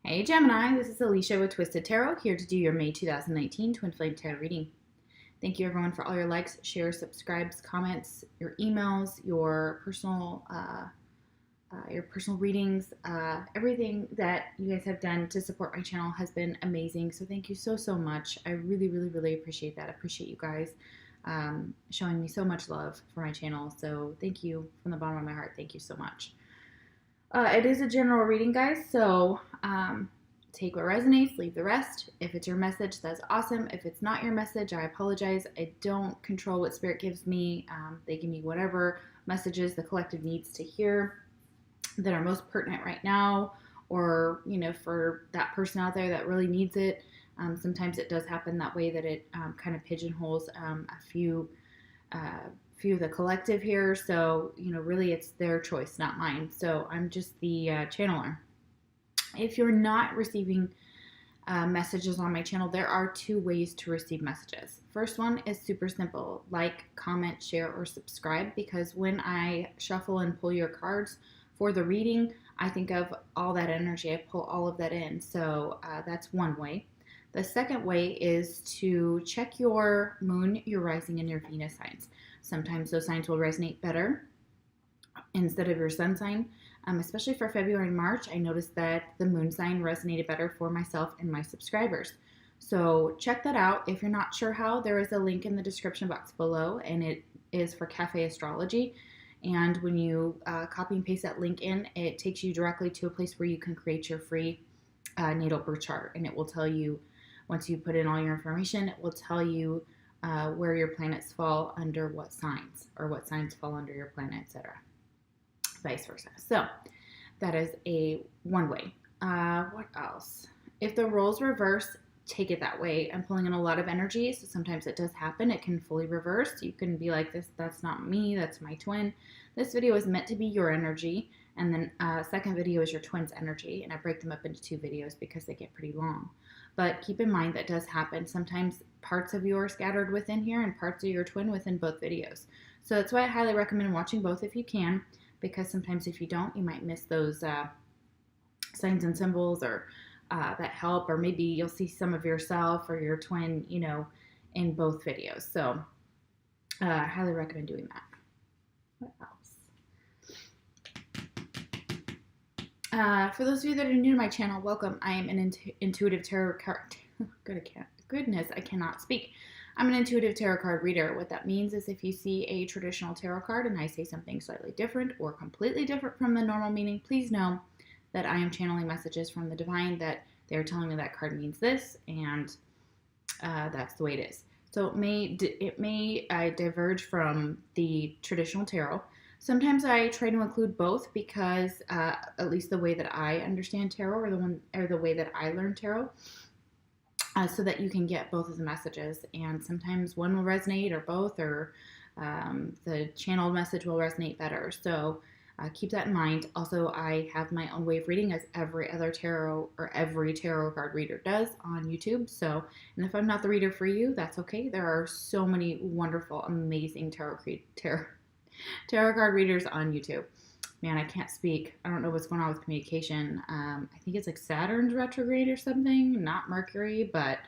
Hey Gemini, this is Alicia with Twisted Tarot, here to do your May 2019 Twin Flame Tarot reading. Thank you everyone for all your likes, shares, subscribes, comments, your emails, your personal readings. Everything that you guys have done to support my channel has been amazing. So thank you so much. I really appreciate that. I appreciate you guys showing me so much love for my channel. So thank you from the bottom of my heart. Thank you so much. It is a general reading, guys, so take what resonates, leave the rest. If it's your message, that's awesome. If it's not your message, I apologize. I don't control what Spirit gives me. They give me whatever messages the collective needs to hear that are most pertinent right now, or, you know, for that person out there that really needs it. Sometimes it does happen that way, that it kind of pigeonholes a few of the collective here. So, you know, really it's their choice, not mine. So I'm just the channeler. If you're not receiving messages on my channel, there are two ways to receive messages. First one is super simple: like, comment, share, or subscribe, because when I shuffle and pull your cards for the reading, I think of all that energy. I pull all of that in. So that's one way. The second way is to check your moon, your rising, and your Venus signs. Sometimes those signs will resonate better instead of your sun sign. Especially for February and March, I noticed that the moon sign resonated better for myself and my subscribers. So check that out. If you're not sure how, there is a link in the description box below, and it is for Cafe Astrology. And when you copy and paste that link in, it takes you directly to a place where you can create your free natal birth chart. And it will tell you, once you put in all your information, it will tell you where your planets fall under what signs, or what signs fall under your planet, etc. Vice versa. So that is a one way. What else? If the roles reverse, take it that way. I'm pulling in a lot of energy, so sometimes it does happen. It can fully reverse. You can be like, that's not me, that's my twin. This video is meant to be your energy, and then second video is your twin's energy, and I break them up into two videos because they get pretty long. But keep in mind that does happen. Sometimes parts of you are scattered within here and parts of your twin within both videos. So that's why I highly recommend watching both if you can, because sometimes if you don't, you might miss those signs and symbols, or that help, or maybe you'll see some of yourself or your twin, you know, in both videos. So I highly recommend doing that. What else? For those of you that are new to my channel, welcome. I am an intuitive tarot card. Goodness, I cannot speak. I'm an intuitive tarot card reader. What that means is, if you see a traditional tarot card and I say something slightly different or completely different from the normal meaning, please know that I am channeling messages from the divine, that they're telling me that card means this, and that's the way it is. So it may diverge from the traditional tarot. Sometimes I try to include both, because at least the way that I understand tarot, or the way that I learn tarot, so that you can get both of the messages. And sometimes one will resonate, or both, or the channeled message will resonate better. So keep that in mind. Also, I have my own way of reading, as every other tarot, or every tarot card reader does on YouTube. So, and if I'm not the reader for you, that's okay. There are so many wonderful, amazing tarot card readers on YouTube. Man, I can't speak. I don't know what's going on with communication. I think it's like Saturn's retrograde or something, not Mercury. But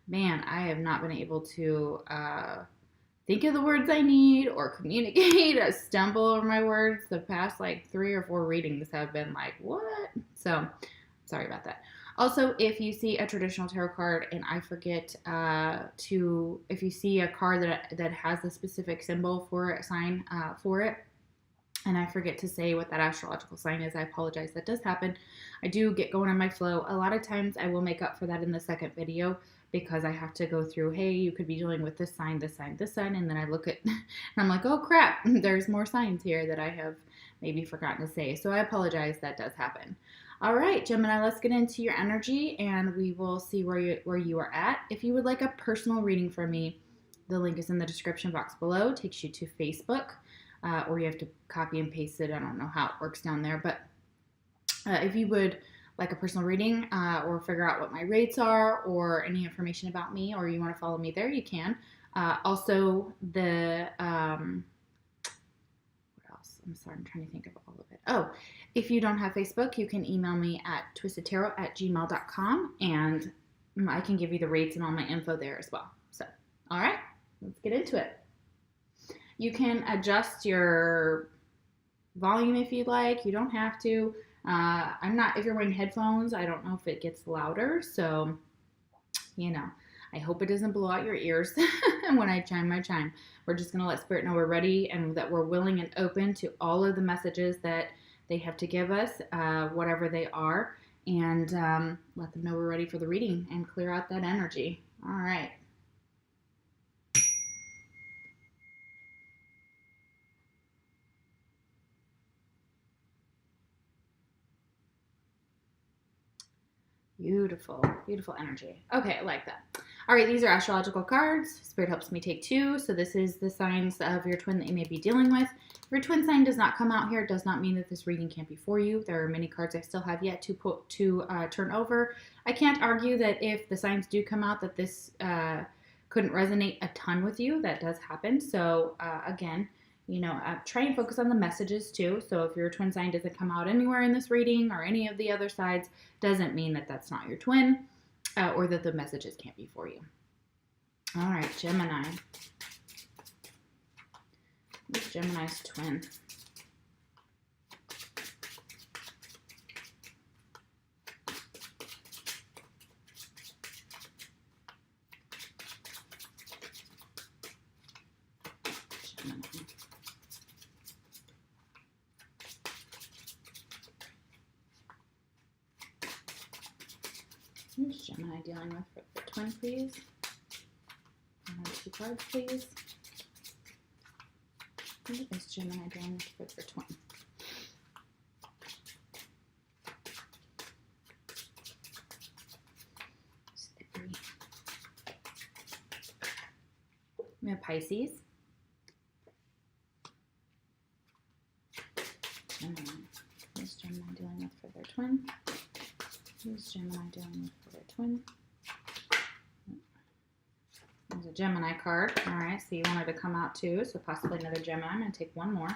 man, I have not been able to think of the words I need or communicate. I stumble over my words. The past like 3 or 4 readings have been like, what? So sorry about that. Also, if you see a traditional tarot card and I forget if you see a card that has a specific symbol for a sign for it, and I forget to say what that astrological sign is, I apologize. That does happen. I do get going on my flow. A lot of times I will make up for that in the second video, because I have to go through, hey, you could be dealing with this sign, this sign, this sign, and then I look at, and I'm like, oh crap, there's more signs here that I have maybe forgotten to say. So I apologize, that does happen. All right, Gemini, let's get into your energy, and we will see where you are at. If you would like a personal reading from me, the link is in the description box below. It takes you to Facebook. Or you have to copy and paste it. I don't know how it works down there. But if you would like a personal reading, or figure out what my rates are, or any information about me, or you want to follow me there, you can. Also, what else? I'm sorry, I'm trying to think of all of it. Oh, if you don't have Facebook, you can email me at twistedtarot@gmail.com, and I can give you the rates and all my info there as well. So, all right, let's get into it. You can adjust your volume if you'd like. You don't have to. If you're wearing headphones, I don't know if it gets louder. So, I hope it doesn't blow out your ears when I chime my chime. We're just going to let Spirit know we're ready and that we're willing and open to all of the messages that they have to give us, whatever they are, and let them know we're ready for the reading and clear out that energy. All right. Beautiful, beautiful energy. Okay, I like that. All right, these are astrological cards. Spirit helps me take 2. So this is the signs of your twin that you may be dealing with. If your twin sign does not come out here, it does not mean that this reading can't be for you. There are many cards I still have yet to turn over. I can't argue that if the signs do come out that this couldn't resonate a ton with you. That does happen. So again, try and focus on the messages too. So if your twin sign doesn't come out anywhere in this reading or any of the other sides, doesn't mean that that's not your twin or that the messages can't be for you. All right, Gemini. Who's Gemini's twin? Who's Gemini dealing with for the twin, please? 2 cards, please. Who is Gemini dealing with for their twin? Slippery. We have Pisces. Gemini. Who's Gemini dealing with for their twin? Who's Gemini dealing with for their twin? There's a Gemini card. All right, so you want her to come out too, so possibly another Gemini. I'm going to take one more.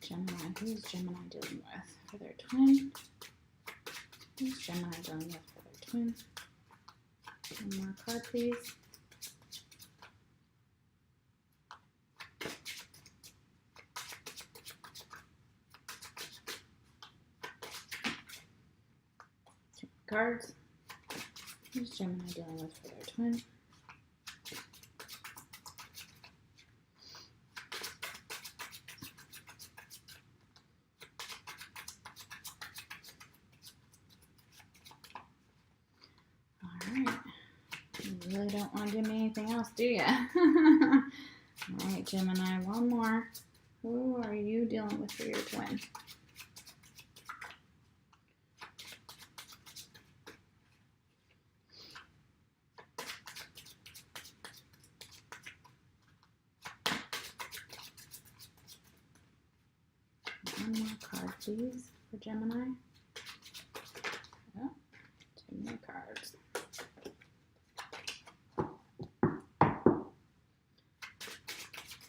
Gemini. Who's Gemini dealing with for their twin? Who's Gemini dealing with for their twin? One more card, please. Cards. Who's Gemini dealing with for their twin? All right. You really don't want to give me anything else, do you? All right, Gemini, one more. Who are you dealing with for your twin? One more card, please, for Gemini. Oh, 2 more cards.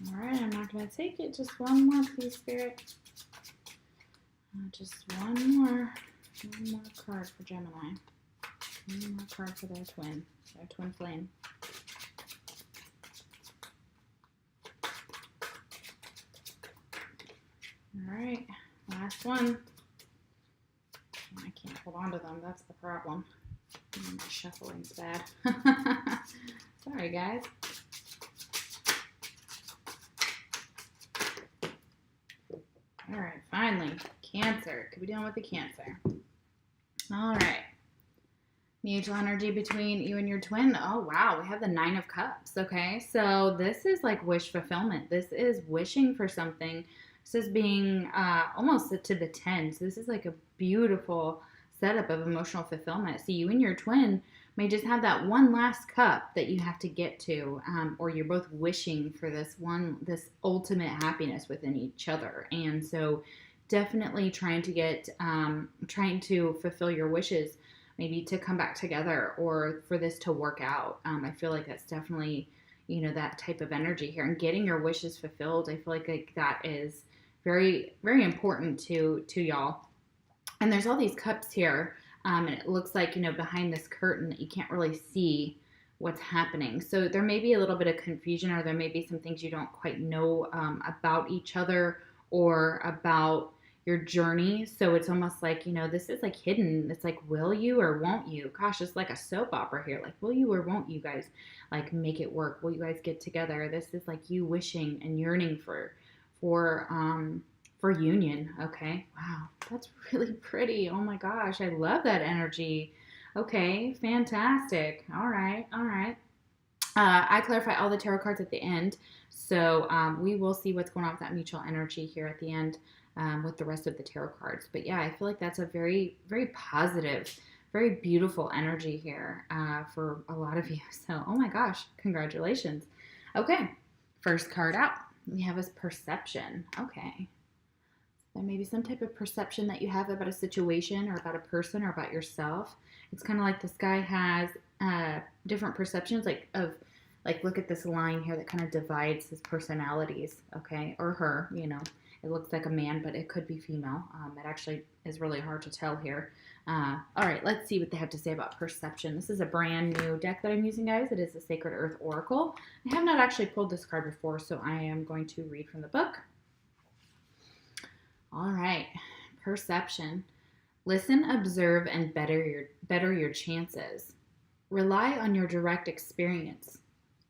All right, I'm not going to take it. Just one more, please, Spirit. Just one more card for Gemini. One more card for their twin flame. All right, last one. I can't hold on to them. That's the problem. My shuffling's bad. Sorry, guys. All right, finally, Cancer. Could be dealing with the Cancer. All right. Mutual energy between you and your twin. Oh, wow. We have the 9 of Cups. Okay, so this is like wish fulfillment. This is wishing for something. This is being almost to the 10. So this is like a beautiful setup of emotional fulfillment. So you and your twin may just have that one last cup that you have to get to, or you're both wishing for this ultimate happiness within each other. And so definitely trying to fulfill your wishes, maybe to come back together or for this to work out. I feel like that's definitely, you know, that type of energy here, and getting your wishes fulfilled. I feel like that is very, very important to y'all. And there's all these cups here, and it looks like, you know, behind this curtain that you can't really see what's happening. So there may be a little bit of confusion, or there may be some things you don't quite know about each other or about your journey. So it's almost like, you know, this is like hidden. It's like, will you or won't you? Gosh, it's like a soap opera here. Like, will you or won't you guys like make it work? Will you guys get together? This is like you wishing and yearning for union. Okay. Wow. That's really pretty. Oh my gosh. I love that energy. Okay. Fantastic. All right. All right. I clarify all the tarot cards at the end. So we will see what's going on with that mutual energy here at the end with the rest of the tarot cards. But yeah, I feel like that's a very, very positive, very beautiful energy here for a lot of you. So, oh my gosh, congratulations. Okay, first card out. We have is perception. Okay. There may be some type of perception that you have about a situation or about a person or about yourself. It's kind of like this guy has different perceptions, like look at this line here that kind of divides his personalities, okay, or her, you know. It looks like a man, but it could be female. It actually is really hard to tell here. All right, let's see what they have to say about perception. This is a brand new deck that I'm using, guys. It is the Sacred Earth Oracle. I have not actually pulled this card before, so I am going to read from the book. All right, perception. Listen, observe, and better your chances. Rely on your direct experience.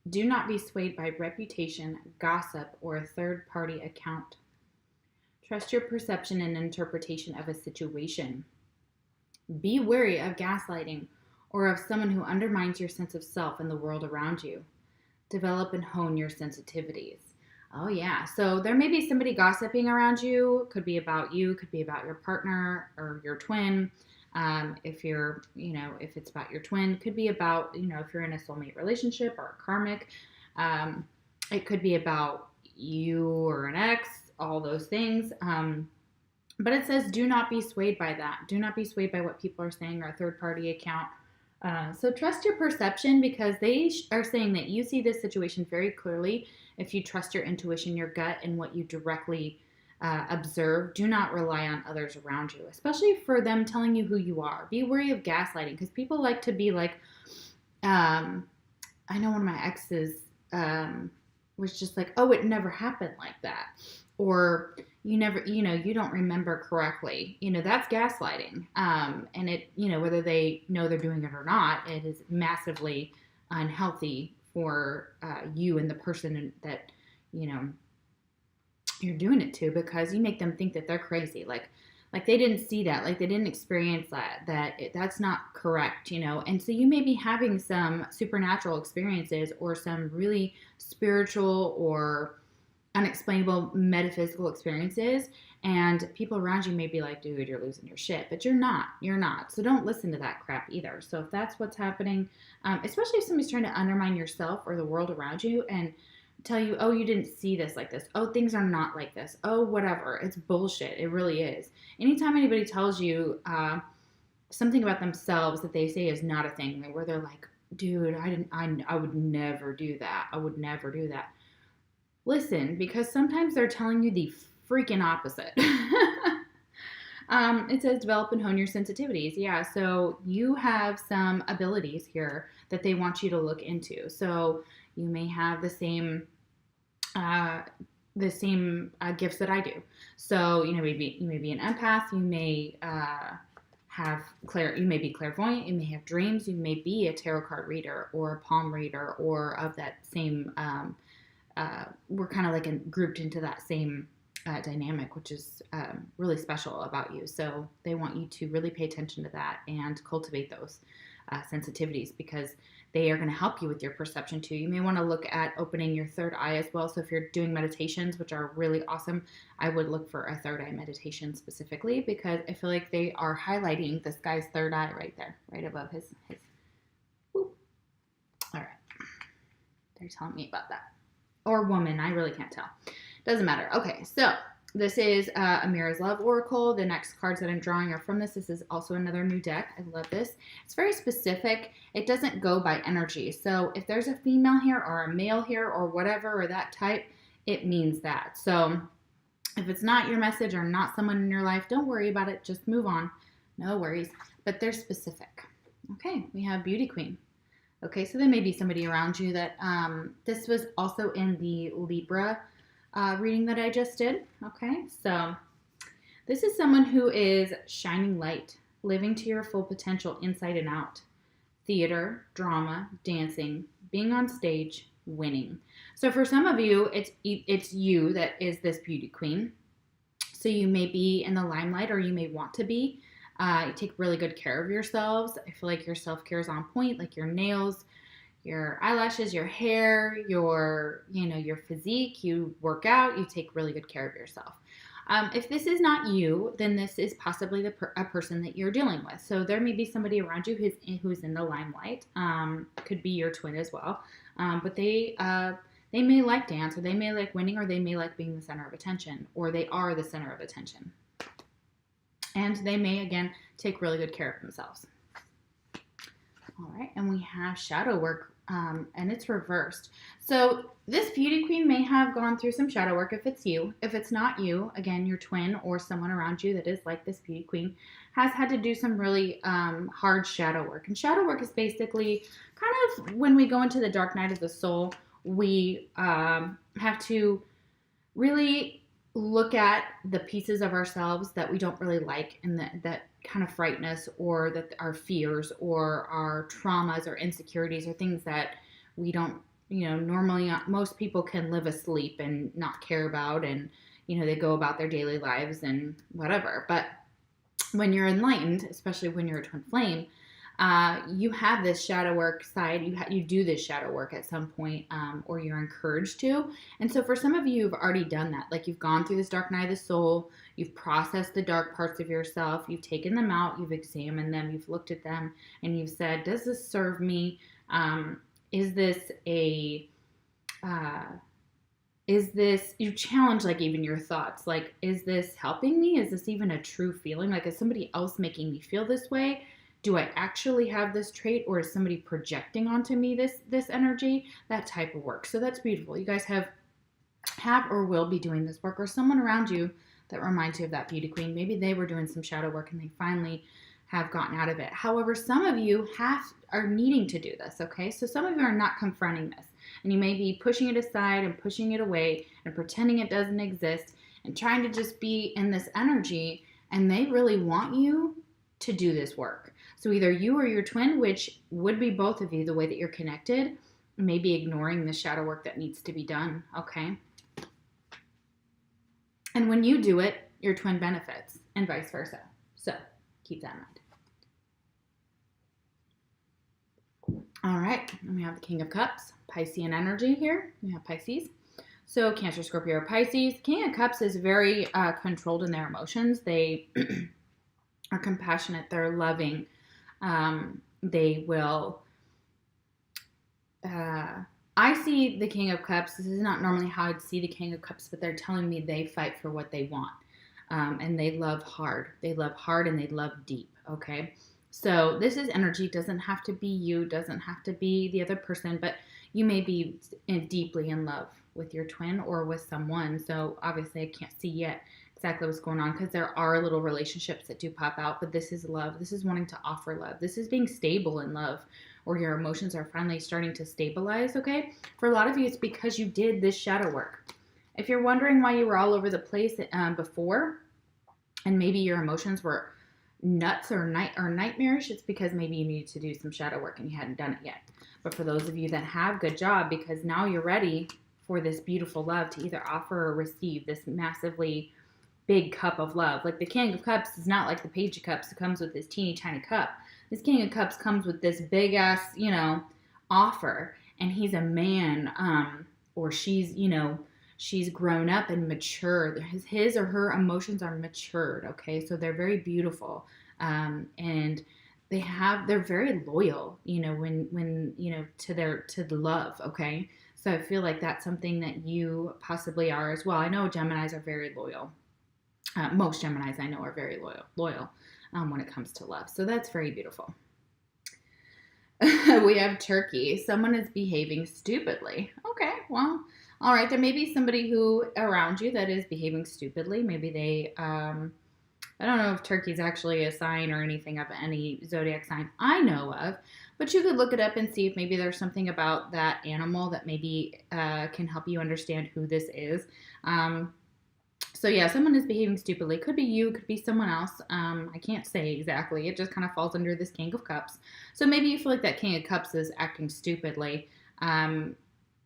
Do not be swayed by reputation, gossip, or a third-party account. Trust your perception and interpretation of a situation. Be wary of gaslighting or of someone who undermines your sense of self and the world around you. Develop and hone your sensitivities. Oh, yeah. So there may be somebody gossiping around you. Could be about you. Could be about your partner or your twin. If you're, you know, if it's about your twin, could be about, you know, if you're in a soulmate relationship or a karmic. It could be about you or an ex, all those things. But it says, do not be swayed by that. Do not be swayed by what people are saying or a third-party account. So trust your perception, because they are saying that you see this situation very clearly. If you trust your intuition, your gut, and what you directly observe, do not rely on others around you, especially for them telling you who you are. Be wary of gaslighting, because people like to be like, I know one of my exes was just like, oh, it never happened like that. Or you never, you know, you don't remember correctly. You know, that's gaslighting. And it, you know, whether they know they're doing it or not, it is massively unhealthy for you and the person that, you know, you're doing it to, because you make them think that they're crazy. Like they didn't see that, like they didn't experience that's not correct, you know. And so you may be having some supernatural experiences or some really spiritual or unexplainable metaphysical experiences, and people around you may be like, dude, you're losing your shit. But you're not. So don't listen to that crap either. So if that's what's happening, especially if somebody's trying to undermine yourself or the world around you and tell you, oh, you didn't see this like this, oh, things are not like this, oh, whatever, it's bullshit. It really is. Anytime anybody tells you something about themselves that they say is not a thing, where they're like, dude, I would never do that, I would never do that. Listen, because sometimes they're telling you the freaking opposite. It says develop and hone your sensitivities. Yeah, so you have some abilities here that they want you to look into. So you may have the same gifts that I do. So, you know, maybe you may be an empath. You may you may be clairvoyant. You may have dreams. You may be a tarot card reader or a palm reader, or of that same. We're kind of like grouped into that same dynamic, which is really special about you. So they want you to really pay attention to that and cultivate those sensitivities, because they are going to help you with your perception too. You may want to look at opening your third eye as well. So if you're doing meditations, which are really awesome, I would look for a third eye meditation specifically, because I feel like they are highlighting this guy's third eye right there, right above his. Whoop. All right. They're telling me about that. Or woman, I really can't tell. Doesn't matter. Okay, so This is Amira's Love Oracle. The next cards that I'm drawing are from this. This is also another new deck. I love this. It's very specific. It doesn't go by energy. So if there's a female here or a male here or whatever or that type, it means that. So if it's not your message or not someone in your life, don't worry about it. Just move on. No worries. But they're specific. Okay, we have Beauty Queen. Okay, so there may be somebody around you that this was also in the Libra reading that I just did. Okay, so this is someone who is shining light, living to your full potential inside and out. Theater, drama, dancing, being on stage, winning. So for some of you, it's you that is this beauty queen. So you may be in the limelight, or you may want to be. You take really good care of yourselves. I feel like your self-care is on point, like your nails, your eyelashes, your hair, your physique. You work out, you take really good care of yourself. If this is not you, then this is possibly a person that you're dealing with. So there may be somebody around you who's in the limelight. Could be your twin as well. But they may like dance, or they may like winning, or they may like being the center of attention, or they are the center of attention. And they may, again, take really good care of themselves. All right, and we have shadow work, and it's reversed. So this beauty queen may have gone through some shadow work if it's you. If it's not you, again, your twin or someone around you that is like this beauty queen has had to do some really hard shadow work. And shadow work is basically kind of when we go into the dark night of the soul, we have to really look at the pieces of ourselves that we don't really like and that kind of frighten us, or that our fears or our traumas or insecurities or things that we don't, normally most people can live asleep and not care about, and, they go about their daily lives and whatever. But when you're enlightened, especially when you're a twin flame, you have this shadow work side. You do this shadow work at some point, or you're encouraged to. And so for some of you, you've already done that. Like, you've gone through this dark night of the soul. You've processed the dark parts of yourself. You've taken them out. You've examined them. You've looked at them, and you've said, does this serve me? Is this you challenge, like, even your thoughts, like, is this helping me? Is this even a true feeling? Like, is somebody else making me feel this way? Do I actually have this trait, or is somebody projecting onto me this energy? That type of work. So that's beautiful. You guys have or will be doing this work, or someone around you that reminds you of that beauty queen. Maybe they were doing some shadow work and they finally have gotten out of it. However, some of you are needing to do this, okay? So some of you are not confronting this, and you may be pushing it aside and pushing it away and pretending it doesn't exist and trying to just be in this energy, and they really want you to do this work. So either you or your twin, which would be both of you, the way that you're connected, may be ignoring the shadow work that needs to be done, okay? And when you do it, your twin benefits, and vice versa. So keep that in mind. All right, and we have the King of Cups, Piscean energy here. We have Pisces. So Cancer, Scorpio, Pisces. King of Cups is very controlled in their emotions. They are compassionate. They're loving. They will, I see the King of Cups. This is not normally how I'd see the King of Cups, but they're telling me they fight for what they want. And they love hard. They love hard and they love deep. Okay. So this is energy. Doesn't have to be you, doesn't have to be the other person, but you may be deeply in love with your twin or with someone. So obviously I can't see yet exactly what's going on, because there are little relationships that do pop out, but this is love. This is wanting to offer love. This is being stable in love, or your emotions are finally starting to stabilize, okay? For a lot of you, it's because you did this shadow work. If you're wondering why you were all over the place before, and maybe your emotions were nuts or nightmarish, it's because maybe you needed to do some shadow work and you hadn't done it yet. But for those of you that have, good job, because now you're ready for this beautiful love to either offer or receive this massively big cup of love. Like the King of Cups is not like the Page of Cups. It comes with this teeny tiny cup. This King of Cups comes with this big ass, offer. And he's a man, or she's, she's grown up and matured. His or her emotions are matured. Okay. So they're very beautiful. And they're very loyal, when to the love. Okay. So I feel like that's something that you possibly are as well. I know Geminis are very loyal. Most Geminis I know are very loyal when it comes to love. So that's very beautiful. We have Turkey. Someone is behaving stupidly. Okay, well, all right. There may be somebody who around you that is behaving stupidly. Maybe they, I don't know if Turkey is actually a sign or anything of any zodiac sign I know of, but you could look it up and see if maybe there's something about that animal that maybe can help you understand who this is. So yeah, someone is behaving stupidly. Could be you, could be someone else. I can't say exactly. It just kind of falls under this King of Cups. So maybe you feel like that King of Cups is acting stupidly.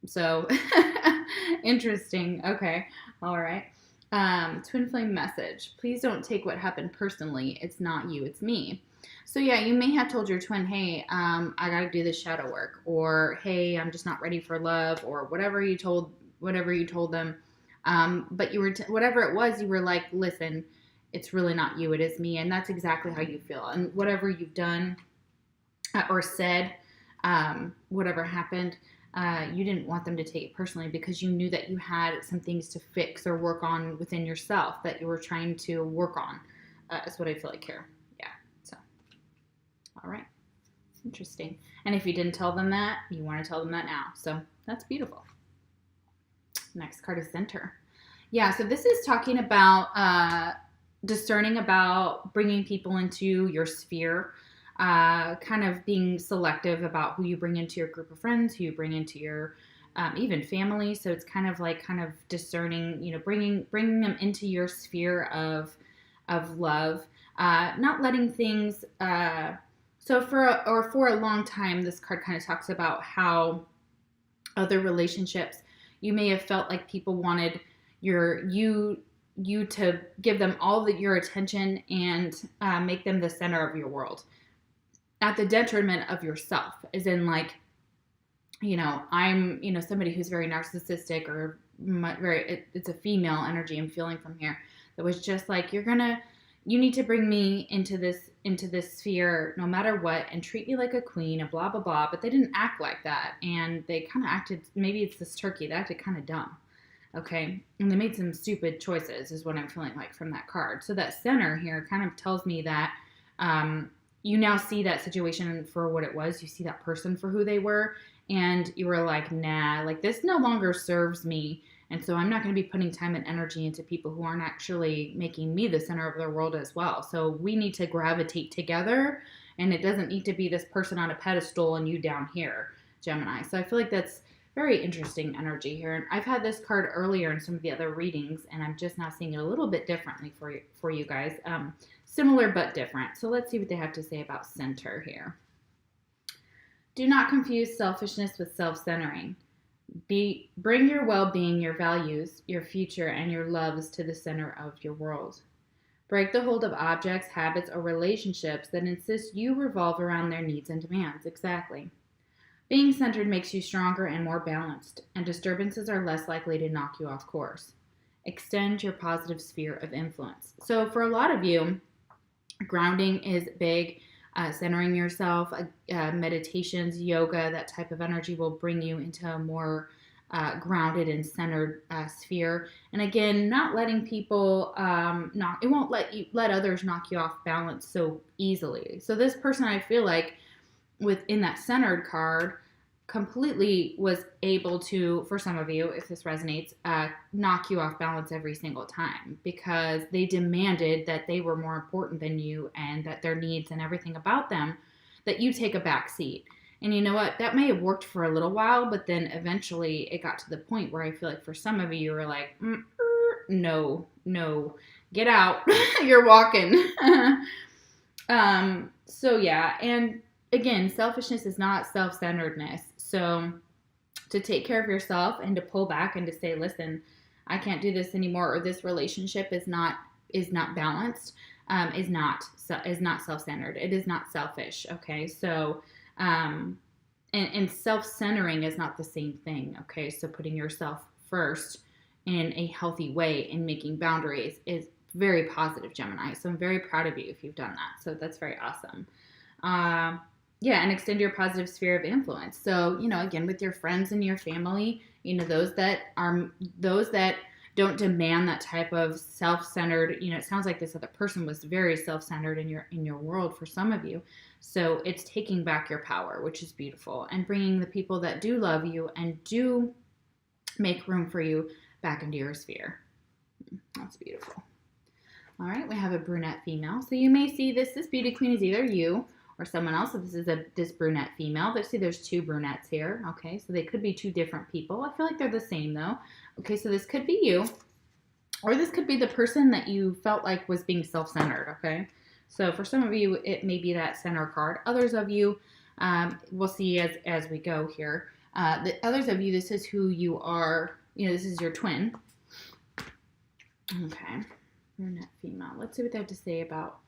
So interesting. Okay. All right. Twin flame message. Please don't take what happened personally. It's not you, it's me. So yeah, you may have told your twin, hey, I gotta do this shadow work, or hey, I'm just not ready for love, or whatever you told them. But you were, whatever it was, you were like, listen, it's really not you, it is me. And that's exactly how you feel. And whatever you've done or said, whatever happened, you didn't want them to take it personally because you knew that you had some things to fix or work on within yourself that you were trying to work on. Is what I feel like here. Yeah. So, all right. Interesting. And if you didn't tell them that, you want to tell them that now. So that's beautiful. Next card is Center. Yeah, so this is talking about discerning about bringing people into your sphere, kind of being selective about who you bring into your group of friends, who you bring into your even family. So it's kind of discerning, bringing them into your sphere of love, not letting things. So for a long time, this card kind of talks about how other relationships, you may have felt like people wanted you to give them all your attention and make them the center of your world at the detriment of yourself. As in, like, I'm, somebody who's very narcissistic or it's a female energy I'm feeling from here that was just like, you need to bring me into this sphere no matter what and treat me like a queen and blah, blah, blah. But they didn't act like that. And they kind of acted, maybe it's this turkey, they acted kind of dumb. Okay. And they made some stupid choices is what I'm feeling like from that card. So that center here kind of tells me that you now see that situation for what it was. You see that person for who they were. And you were like, nah, like this no longer serves me. And so I'm not going to be putting time and energy into people who aren't actually making me the center of their world as well. So we need to gravitate together, and it doesn't need to be this person on a pedestal and you down here, Gemini. So I feel like that's very interesting energy here. And I've had this card earlier in some of the other readings, and I'm just now seeing it a little bit differently for you guys. Similar but different. So let's see what they have to say about center here. Do not confuse selfishness with self-centering. Bring your well-being, your values, your future, and your loves to the center of your world. Break the hold of objects, habits, or relationships that insist you revolve around their needs and demands. Exactly. Being centered makes you stronger and more balanced, and disturbances are less likely to knock you off course. Extend your positive sphere of influence. So for a lot of you, grounding is big. Centering yourself, meditations, yoga, that type of energy will bring you into a more grounded and centered sphere. And again, not letting people it won't let others knock you off balance so easily. So this person, I feel like, within that centered card, completely was able to, for some of you, if this resonates, knock you off balance every single time because they demanded that they were more important than you and that their needs and everything about them, that you take a back seat. And you know what? That may have worked for a little while, but then eventually it got to the point where I feel like for some of you were like, no, get out. You're walking. So yeah, and again, selfishness is not self-centeredness. So to take care of yourself and to pull back and to say, listen, I can't do this anymore, or this relationship is not balanced, is not self-centered. It is not selfish. Okay. So, and self-centering is not the same thing. Okay. So putting yourself first in a healthy way and making boundaries is very positive, Gemini. So I'm very proud of you if you've done that. So that's very awesome. Yeah, and extend your positive sphere of influence. So, you know, again, with your friends and your family, you know, those that don't demand that type of self-centered, you know, it sounds like this other person was very self-centered in your world for some of you. So it's taking back your power, which is beautiful, and bringing the people that do love you and do make room for you back into your sphere. That's beautiful. All right, we have a brunette female. So you may see this beauty queen is either you or someone else. So this is this brunette female. There's two brunettes here. Okay, so they could be two different people. I feel like they're the same though. Okay, so this could be you, or this could be the person that you felt like was being self-centered. Okay, so for some of you, it may be that center card. Others of you, we'll see as we go here. The others of you, this is who you are. You know, this is your twin. Okay. Brunette female. Let's see what they have to say about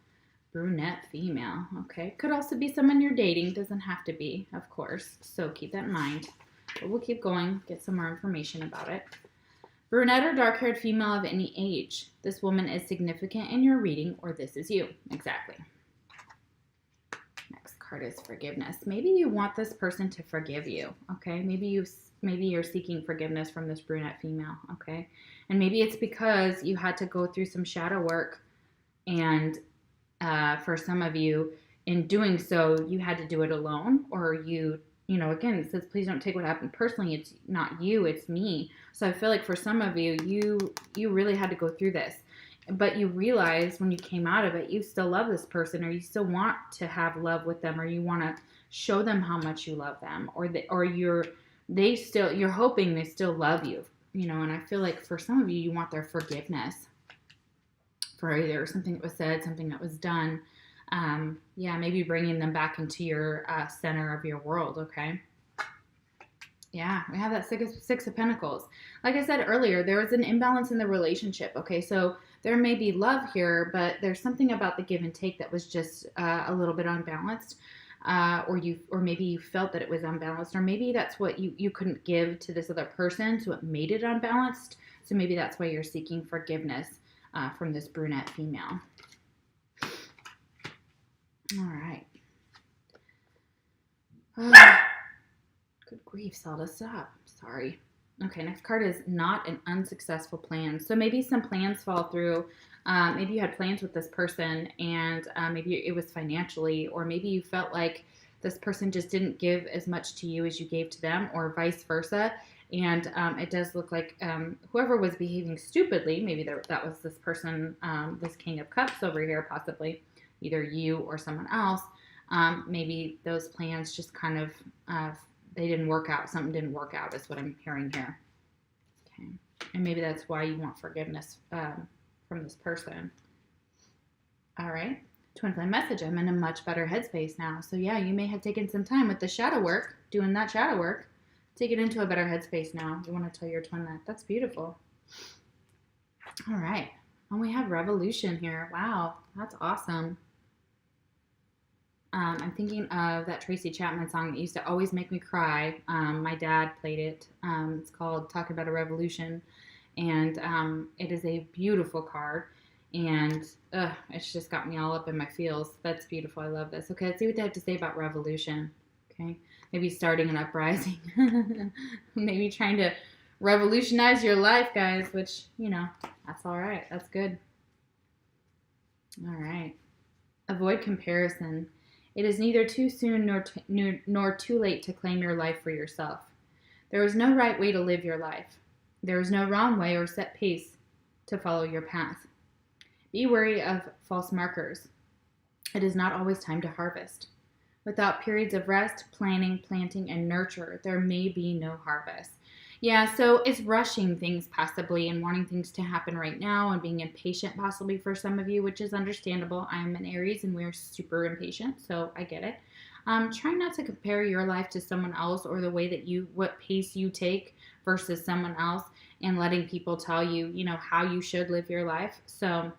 brunette female. Okay. Could also be someone you're dating. Doesn't have to be, of course. So keep that in mind. But we'll keep going. Get some more information about it. Brunette or dark-haired female of any age. This woman is significant in your reading, or this is you. Exactly. Next card is forgiveness. Maybe you want this person to forgive you. Okay. Maybe you're seeking forgiveness from this brunette female. Okay. And maybe it's because you had to go through some shadow work, and for some of you, in doing so, you had to do it alone, or you know, again, it says, please don't take what happened personally. It's not you, it's me. So I feel like for some of you, you really had to go through this, but you realize when you came out of it, you still love this person, or you still want to have love with them, or you want to show them how much you love them, or you're hoping they still love you. You know, and I feel like for some of you, you want their forgiveness for either something that was said, something that was done. Yeah, maybe bringing them back into your center of your world, okay? Yeah, we have that Six of Pentacles. Like I said earlier, there was an imbalance in the relationship, okay? So there may be love here, but there's something about the give and take that was just a little bit unbalanced. Or maybe you felt that it was unbalanced, or maybe that's what you couldn't give to this other person, so it made it unbalanced. So maybe that's why you're seeking forgiveness from this brunette female. All right. Good grief, Zelda, stop. Sorry. Okay, next card is not an unsuccessful plan. So maybe some plans fall through. Maybe you had plans with this person, and maybe it was financially, or maybe you felt like this person just didn't give as much to you as you gave to them, or vice versa. And it does look like whoever was behaving stupidly, maybe that was this person, this King of Cups over here, possibly either you or someone else. Maybe those plans just kind of, they didn't work out. Something didn't work out is what I'm hearing here. Okay. And maybe that's why you want forgiveness from this person. All right. Twin flame message. I'm in a much better headspace now. So yeah, you may have taken some time with the shadow work, doing that shadow work, to get into a better headspace now. You want to tell your twin that. That's beautiful. All right. And we have revolution here. Wow. That's awesome. I'm thinking of that Tracy Chapman song that used to always make me cry. My dad played it. It's called Talk About a Revolution. And it is a beautiful card. And it's just got me all up in my feels. That's beautiful. I love this. Okay, let's see what they have to say about revolution. Okay, maybe starting an uprising. Maybe trying to revolutionize your life, guys, which, you know, that's all right. That's good. All right. Avoid comparison. It is neither too soon nor too late to claim your life for yourself. There is no right way to live your life. There is no wrong way or set pace to follow your path. Be wary of false markers. It is not always time to harvest. Without periods of rest, planning, planting, and nurture, there may be no harvest. Yeah, so it's rushing things possibly and wanting things to happen right now and being impatient possibly for some of you, which is understandable. I'm an Aries and we're super impatient, so I get it. Try not to compare your life to someone else, or the way that what pace you take versus someone else, and letting people tell you, you know, how you should live your life. So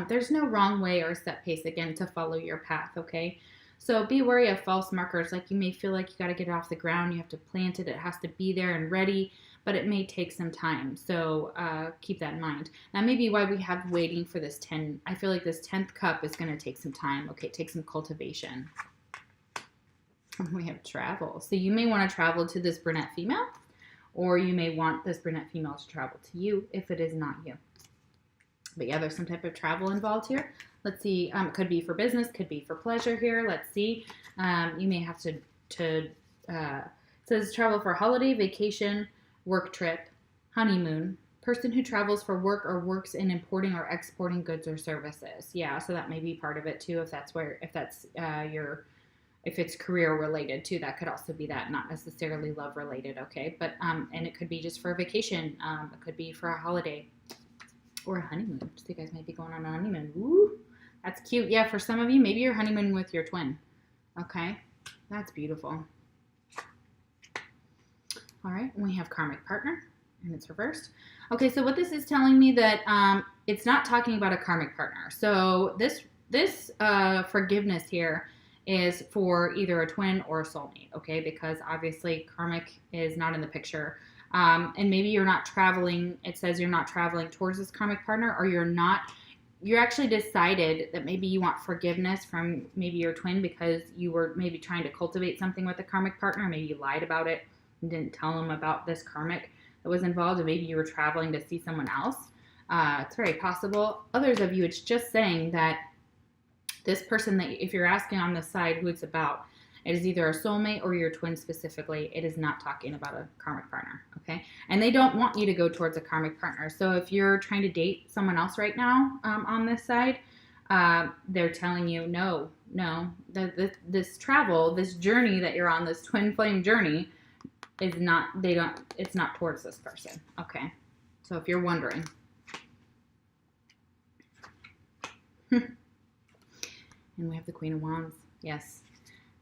there's no wrong way or set pace, again, to follow your path, okay? So be wary of false markers. Like, you may feel like you got to get it off the ground. You have to plant it. It has to be there and ready, but it may take some time. So keep that in mind. That may be why we have waiting for this 10. I feel like this 10th cup is going to take some time. Okay, take some cultivation. We have travel. So you may want to travel to this brunette female, or you may want this brunette female to travel to you if it is not you. But yeah, there's some type of travel involved here. Let's see. Could be for business, could be for pleasure here. Let's see. You may have to it says travel for holiday, vacation, work trip, honeymoon. Person who travels for work or works in importing or exporting goods or services. Yeah, so that may be part of it too. If it's career related too, that could also be that, not necessarily love related. Okay, but and it could be just for a vacation. It could be for a holiday or a honeymoon. So you guys might be going on a honeymoon. Ooh, that's cute. Yeah, for some of you, maybe you're honeymooning with your twin. Okay, that's beautiful. All right, we have Karmic Partner, and it's reversed. Okay, so what this is telling me that it's not talking about a Karmic Partner. So this forgiveness here is for either a twin or a soulmate, okay? Because obviously karmic is not in the picture. And maybe you're not traveling, it says you're not traveling towards this karmic partner, or you're actually decided that maybe you want forgiveness from maybe your twin because you were maybe trying to cultivate something with a karmic partner. Maybe you lied about it and didn't tell them about this karmic that was involved, or maybe you were traveling to see someone else. It's very possible. Others of you, it's just saying that this person that, if you're asking on this side who it's about, it is either a soulmate or your twin specifically. It is not talking about a karmic partner, okay? And they don't want you to go towards a karmic partner. So if you're trying to date someone else right now on this side, they're telling you, no, this travel, this journey that you're on, this twin flame journey, is not, it's not towards this person, okay? So if you're wondering. And we have the Queen of Wands. Yes.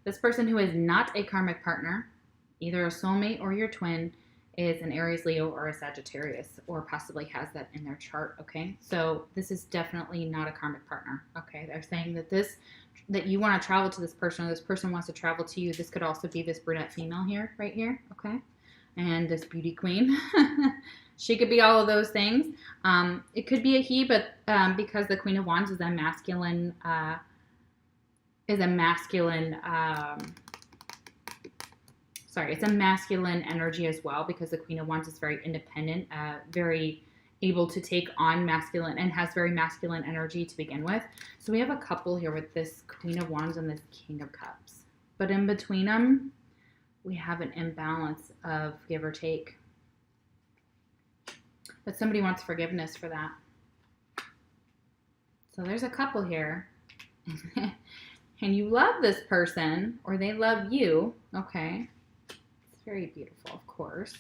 This person who is not a karmic partner, either a soulmate or your twin, is an Aries, Leo, or a Sagittarius, or possibly has that in their chart, okay? So this is definitely not a karmic partner, okay? They're saying that you want to travel to this person, or this person wants to travel to you. This could also be this brunette female here, right here, okay? And this beauty queen. She could be all of those things. It could be a he, but because the Queen of Wands is a masculine it's a masculine energy as well, because the Queen of Wands is very independent, very able to take on masculine, and has very masculine energy to begin with. So we have a couple here with this Queen of Wands and this King of Cups. But in between them, we have an imbalance of give or take. But somebody wants forgiveness for that. So there's a couple here. And you love this person, or they love you, okay? It's very beautiful, of course.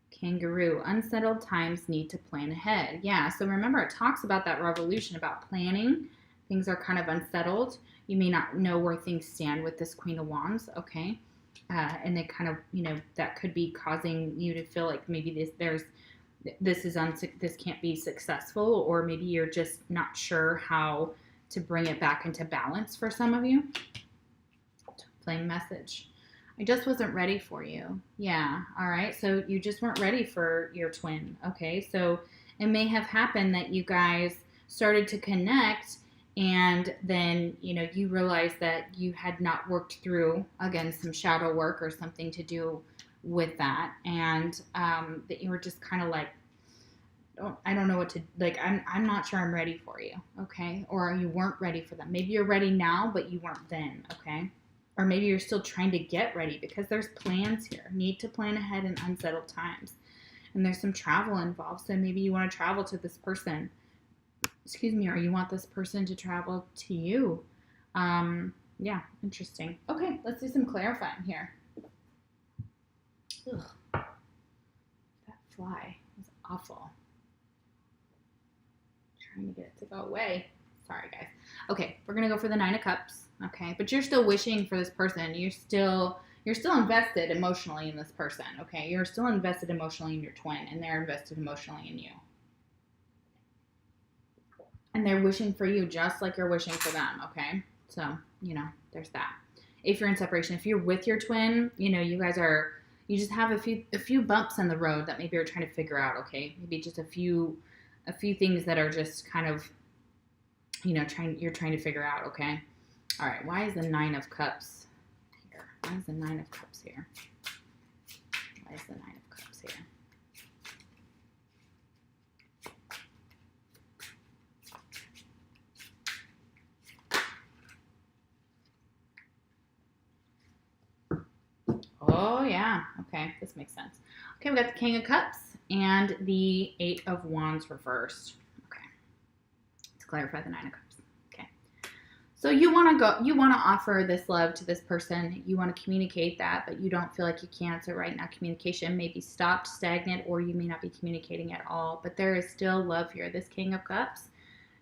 Kangaroo, unsettled times need to plan ahead. Yeah, so remember, it talks about that revolution, about planning. Things are kind of unsettled. You may not know where things stand with this Queen of Wands, okay? And they kind of, that could be causing you to feel like maybe this can't be successful, or maybe you're just not sure how to bring it back into balance for some of you. Plain message. I just wasn't ready for you. Yeah, all right. So you just weren't ready for your twin, okay? So it may have happened that you guys started to connect, and then, you realized that you had not worked through, again, some shadow work or something to do with that, and that you were just kind of like, I don't know what to, like, I'm not sure I'm ready for you, okay? Or you weren't ready for them. Maybe you're ready now, but you weren't then, okay? Or maybe you're still trying to get ready, because there's plans here. Need to plan ahead in unsettled times. And there's some travel involved, so maybe you want to travel to this person. Excuse me, or you want this person to travel to you. Yeah, interesting. Okay, let's do some clarifying here. Ugh. That fly is awful. Trying to get it to go away. Sorry, guys. Okay, we're gonna go for the Nine of Cups. Okay, but you're still wishing for this person. You're still invested emotionally in this person. Okay, you're still invested emotionally in your twin, and they're invested emotionally in you. And they're wishing for you just like you're wishing for them. Okay, so there's that. If you're in separation, if you're with your twin, you guys you just have a few bumps in the road that maybe you're trying to figure out. Okay, maybe just a few things that are just kind of, you're trying to figure out, okay? All right, why is the Nine of Cups here? Why is the Nine of Cups here? Why is the Nine of Cups here? Oh, yeah. Okay, this makes sense. Okay, we got the King of Cups and the Eight of Wands reversed. Okay, let's clarify the Nine of Cups. Okay, so you want to offer this love to this person. You want to communicate that, but you don't feel like you can. So right now, communication may be stopped, stagnant, or you may not be communicating at all. But there is still love here. This King of Cups,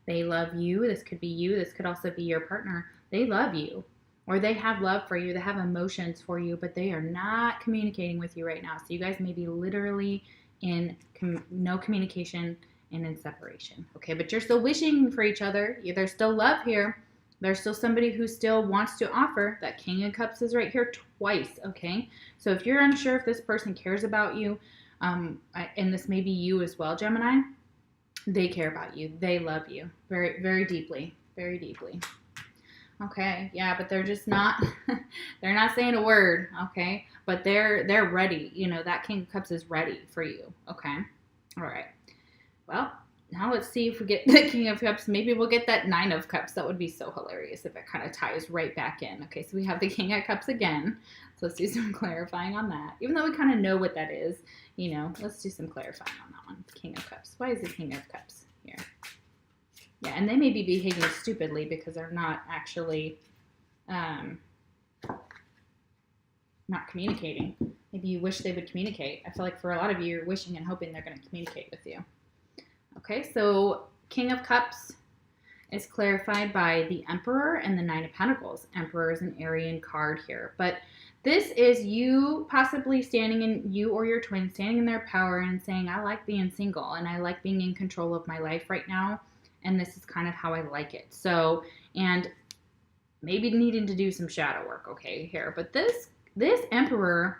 they love you. This could be you. This could also be your partner. They love you. Or they have love for you, they have emotions for you, but they are not communicating with you right now. So you guys may be literally in no communication and in separation. Okay, but you're still wishing for each other. There's still love here. There's still somebody who still wants to offer. That King of Cups is right here twice, okay? So if you're unsure if this person cares about you, and this may be you as well, Gemini, they care about you. They love you very, very deeply, very deeply. Okay, yeah, but they're just not, they're not saying a word, okay? But they're ready. You know, that King of Cups is ready for you, okay? All right. Well, now let's see if we get the King of Cups. Maybe we'll get that Nine of Cups. That would be so hilarious if it kind of ties right back in. Okay, so we have the King of Cups again. So let's do some clarifying on that. Even though we kind of know what that is, you know, let's do some clarifying on that one. King of Cups. Why is the King of Cups here? Yeah, and they may be behaving stupidly because they're not actually not communicating. Maybe you wish they would communicate. I feel like for a lot of you, you're wishing and hoping they're going to communicate with you. Okay, so King of Cups is clarified by the Emperor and the Nine of Pentacles. Emperor is an Aryan card here. But this is you possibly you or your twin standing in their power and saying, I like being single and I like being in control of my life right now. And this is kind of how I like it. So, and maybe needing to do some shadow work, okay, here. But this Emperor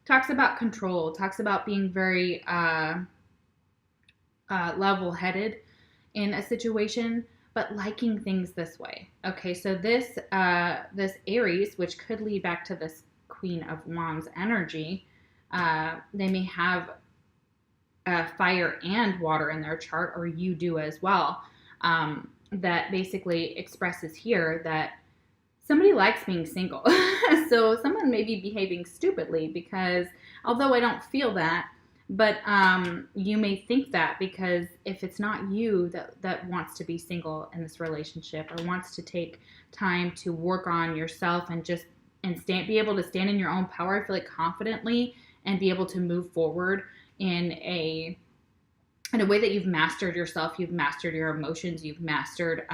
talks about control, talks about being very level-headed in a situation, but liking things this way. Okay, so this Aries, which could lead back to this Queen of Wands energy, they may have fire and water in their chart, or you do as well. That basically expresses here that somebody likes being single. So someone may be behaving stupidly because, although I don't feel that, but you may think that because if it's not you that wants to be single in this relationship or wants to take time to work on yourself and be able to stand in your own power, I feel like confidently and be able to move forward in a way that you've mastered yourself, you've mastered your emotions, you've mastered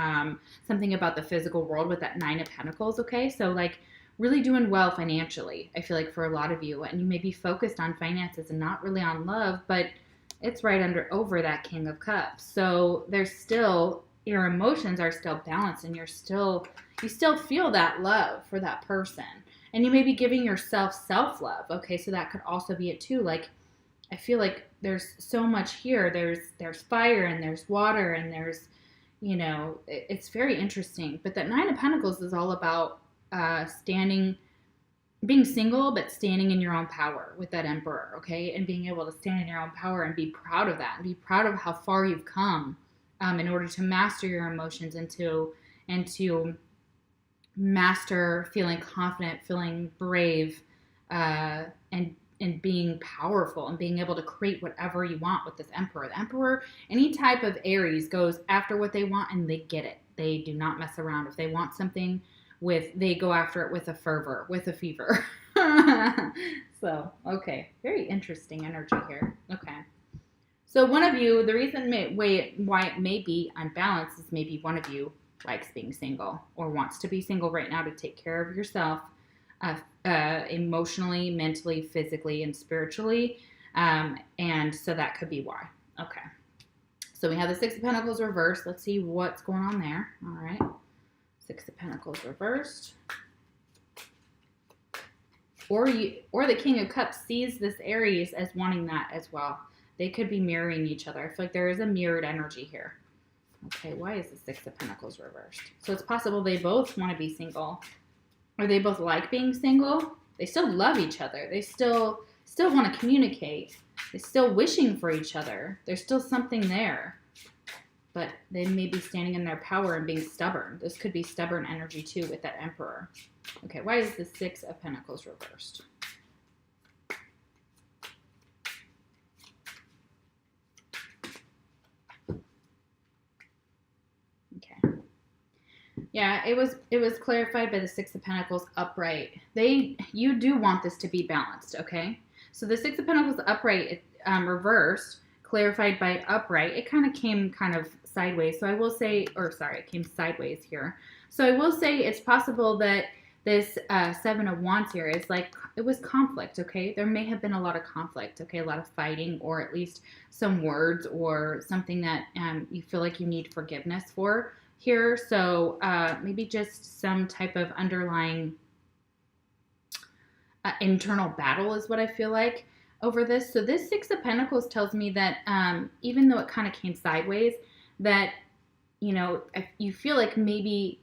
something about the physical world with that Nine of Pentacles, okay? So like really doing well financially, I feel like for a lot of you, and you may be focused on finances and not really on love, but it's right over that King of Cups. So there's still, your emotions are still balanced and you still feel that love for that person. And you may be giving yourself self-love, okay? So that could also be it too. Like, I feel like there's so much here. There's fire and there's water and there's, you know, it's very interesting. But that Nine of Pentacles is all about being single, but standing in your own power with that Emperor, okay? And being able to stand in your own power and be proud of that and be proud of how far you've come in order to master your emotions and to master feeling confident, feeling brave, and being powerful and being able to create whatever you want with this Emperor. The Emperor, any type of Aries, goes after what they want and they get it. They do not mess around. If they want something, they go after it with a fervor, with a fever. So, okay. Very interesting energy here. Okay. So one of you, the reason why it may be unbalanced is maybe one of you likes being single or wants to be single right now to take care of yourself, emotionally, mentally, physically, and spiritually. And so that could be why. Okay. So we have the Six of Pentacles reversed. Let's see what's going on there. All right. Six of Pentacles reversed. Or the King of Cups sees this Aries as wanting that as well. They could be mirroring each other. I feel like there is a mirrored energy here. Okay, why is the Six of Pentacles reversed? So it's possible they both want to be single. Or they both like being single. They still love each other. They still want to communicate. They're still wishing for each other. There's still something there. But they may be standing in their power and being stubborn. This could be stubborn energy too with that Emperor. Okay, why is the Six of Pentacles reversed? Okay. Yeah, it was clarified by the Six of Pentacles upright. You do want this to be balanced, okay? So the Six of Pentacles upright, reversed, clarified by upright. It kind of came sideways. So I will say, or sorry, it came sideways here. So I will say it's possible that this Seven of Wands here is like, it was conflict, okay? There may have been a lot of conflict, okay? A lot of fighting, or at least some words or something that you feel like you need forgiveness for here. So maybe just some type of underlying internal battle is what I feel like over this. So this Six of Pentacles tells me that even though it kind of came sideways, that, you know, you feel like maybe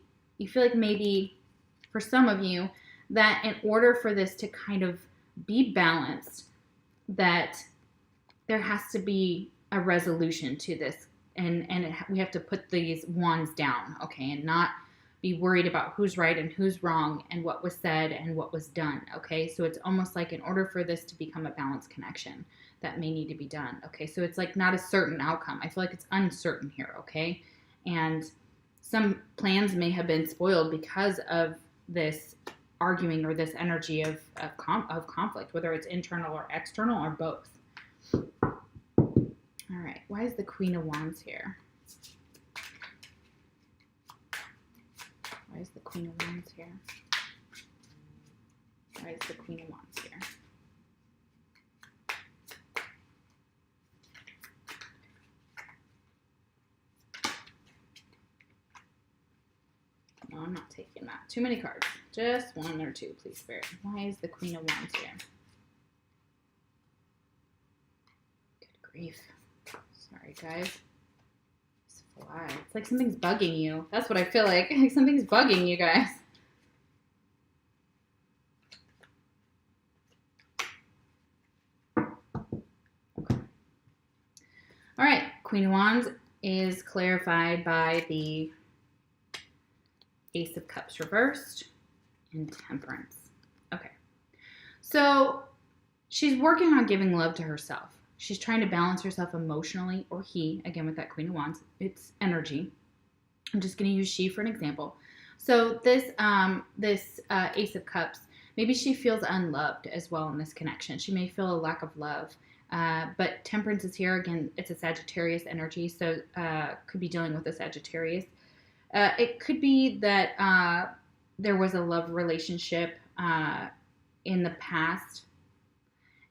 for some of you that in order for this to kind of be balanced, that there has to be a resolution to this, and we have to put these wands down, okay, and not be worried about who's right and who's wrong and what was said and what was done, okay? So it's almost like in order for this to become a balanced connection, that may need to be done, okay? So it's like not a certain outcome. I feel like it's uncertain here, okay? And some plans may have been spoiled because of this arguing or this energy of conflict, whether it's internal or external or both. All right, why is the Queen of Wands here? Why is the Queen of Wands here? Why is the Queen of Wands here? No, I'm not taking that. Too many cards. Just one or two, please, Spirit. Why is the Queen of Wands here? Good grief. Sorry, guys. It's fly. It's like something's bugging you. That's what I feel like. Like something's bugging you guys. Okay. All right. Queen of Wands is clarified by the Ace of Cups reversed and Temperance. Okay. So she's working on giving love to herself. She's trying to balance herself emotionally, or he, again with that Queen of Wands, it's energy. I'm just going to use she for an example. So this Ace of Cups, maybe she feels unloved as well in this connection. She may feel a lack of love. But Temperance is here. Again, it's a Sagittarius energy, so could be dealing with a Sagittarius. It could be that there was a love relationship in the past,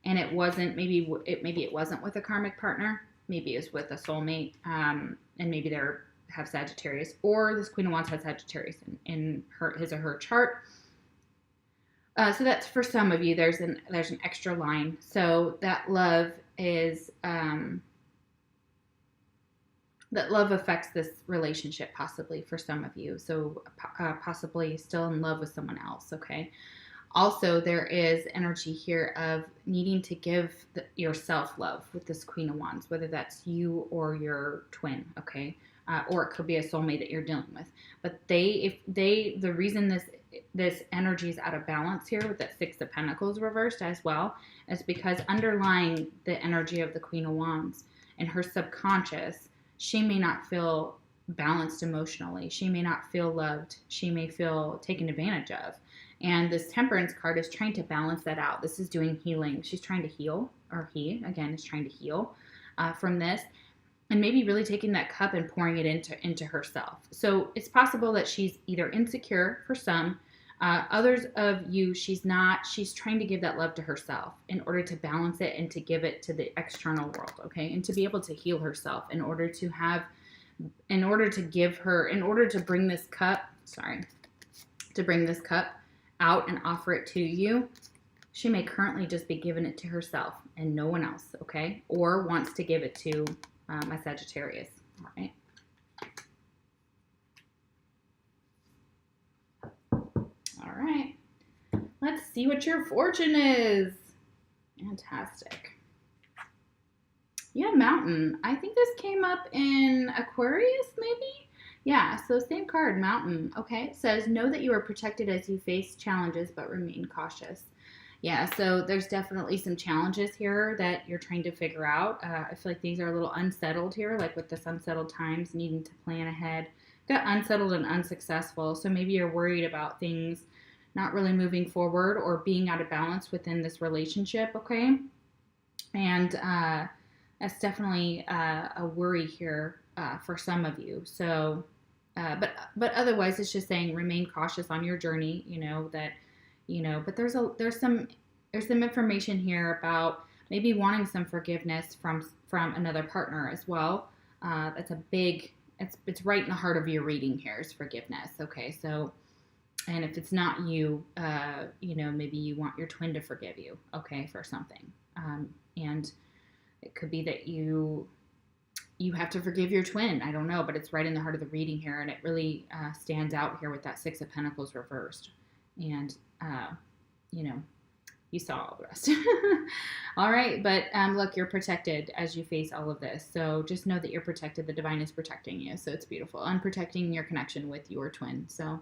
and it wasn't, maybe it wasn't with a karmic partner. Maybe it's with a soulmate, and maybe they have Sagittarius, or this Queen of Wands has Sagittarius in his or her chart. So that's for some of you. There's an extra line. So that love is that love affects this relationship possibly for some of you. So possibly still in love with someone else. Okay. Also, there is energy here of needing to give yourself love with this Queen of Wands, whether that's you or your twin, okay? Or it could be a soulmate that you're dealing with. But the reason this energy is out of balance here with that Six of Pentacles reversed as well is because underlying the energy of the Queen of Wands in her subconscious, she may not feel balanced emotionally. She may not feel loved. She may feel taken advantage of. And this Temperance card is trying to balance that out. This is doing healing. She's trying to heal, or he, again, is trying to heal from this. And maybe really taking that cup and pouring it into herself. So it's possible that she's either insecure for some. Others of you, she's not. She's trying to give that love to herself in order to balance it and to give it to the external world, okay? And to be able to heal herself in order to bring this cup out and offer it to you. She may currently just be giving it to herself and no one else, okay? Or wants to give it to my Sagittarius, all right? All right, let's see what your fortune is. Fantastic. Yeah, Mountain. I think this came up in Aquarius, maybe? Yeah, so same card, Mountain. Okay, it says, know that you are protected as you face challenges, but remain cautious. Yeah, so there's definitely some challenges here that you're trying to figure out. I feel like these are a little unsettled here, like with this unsettled times, needing to plan ahead. Got unsettled and unsuccessful, so maybe you're worried about things not really moving forward or being out of balance within this relationship, okay? And that's definitely a worry here for some of you. So, but otherwise, it's just saying remain cautious on your journey. But there's some information here about maybe wanting some forgiveness from another partner as well. That's a big. It's right in the heart of your reading here is forgiveness. Okay, so. And if it's not you, maybe you want your twin to forgive you, okay, for something. And it could be that you have to forgive your twin. I don't know, but it's right in the heart of the reading here, and it really stands out here with that Six of Pentacles reversed. And, you saw all the rest. All right, but look, you're protected as you face all of this. So just know that you're protected. The divine is protecting you, so it's beautiful. And protecting your connection with your twin, so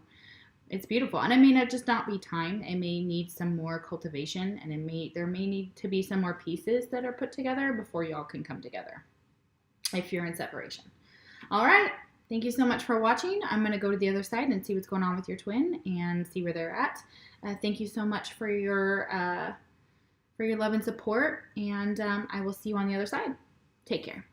it's beautiful. And it may not just not be time. It may need some more cultivation, and there may need to be some more pieces that are put together before y'all can come together if you're in separation. All right. Thank you so much for watching. I'm going to go to the other side and see what's going on with your twin and see where they're at. Thank you so much for your love and support, and I will see you on the other side. Take care.